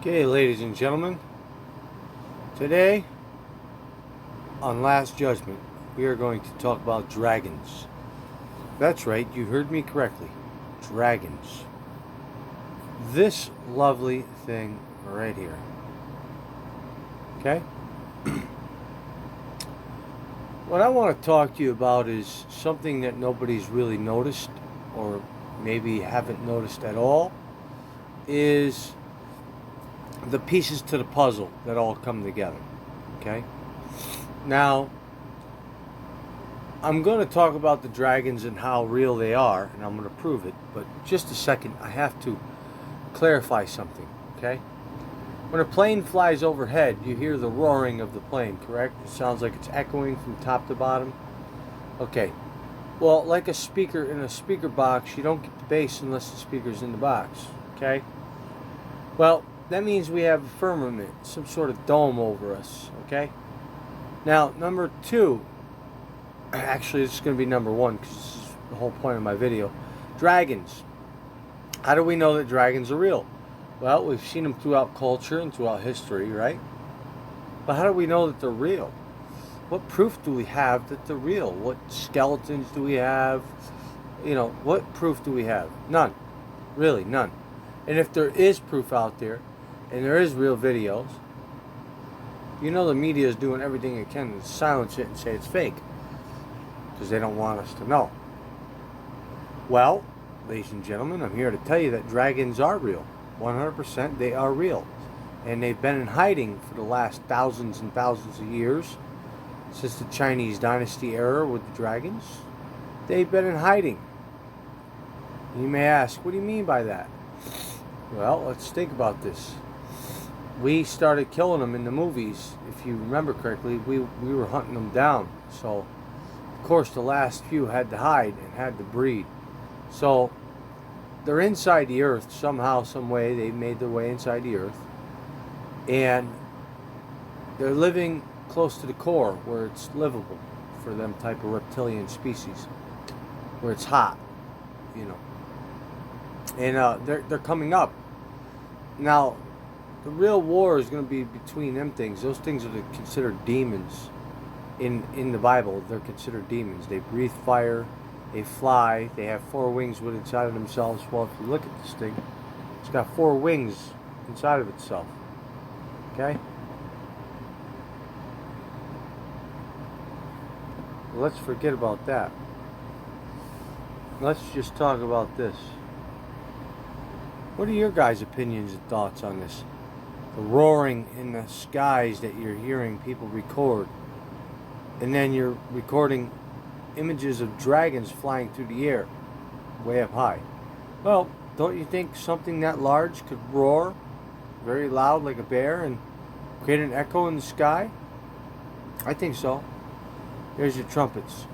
Okay, ladies and gentlemen, today on Last Judgment, we are going to talk about dragons. That's right, you heard me correctly. Dragons. This lovely thing right here. Okay? What I want to talk to you about is something that nobody's really noticed, or maybe haven't noticed at all, is the pieces to the puzzle that all come together. Okay? Now, I'm going to talk about the dragons and how real they are, and I'm going to prove it, but just a second, I have to clarify something. Okay? When a plane flies overhead, you hear the roaring of the plane, correct? It sounds like it's echoing from top to bottom. Okay. Well, like a speaker in a speaker box, you don't get the bass unless the speaker's in the box. Okay? Well, that means we have a firmament, some sort of dome over us. Okay? Now, number two, actually, this is going to be number one because this is the whole point of my video. Dragons. How do we know that dragons are real? Well, we've seen them throughout culture and throughout history, right? But how do we know that they're real? What proof do we have that they're real? What skeletons do we have? What proof do we have? None. Really, none. And if there is proof out there, and there is real videos, the media is doing everything it can to silence it and say it's fake. Because they don't want us to know. Well, ladies and gentlemen, I'm here to tell you that dragons are real. 100% they are real. And they've been in hiding for the last thousands and thousands of years. Since the Chinese dynasty era with the dragons. They've been in hiding. You may ask, what do you mean by that? Well, let's think about this. We started killing them in the movies. If you remember correctly, we were hunting them down. So, of course, the last few had to hide and had to breed. So, they're inside the earth somehow, some way. They made their way inside the earth. And they're living close to the core where it's livable for them type of reptilian species. Where it's hot, And they're coming up. Now, the real war is going to be between them things. Those things are considered demons. In the Bible, they're considered demons. They breathe fire. They fly. They have 4 wings within inside of themselves. Well, if you look at this thing, it's got 4 wings inside of itself. Okay? Well, let's forget about that. Let's just talk about this. What are your guys' opinions and thoughts on this? The roaring in the skies that you're hearing people record. And then you're recording images of dragons flying through the air, way up high. Well, don't you think something that large could roar very loud like a bear and create an echo in the sky? I think so. Here's your trumpets.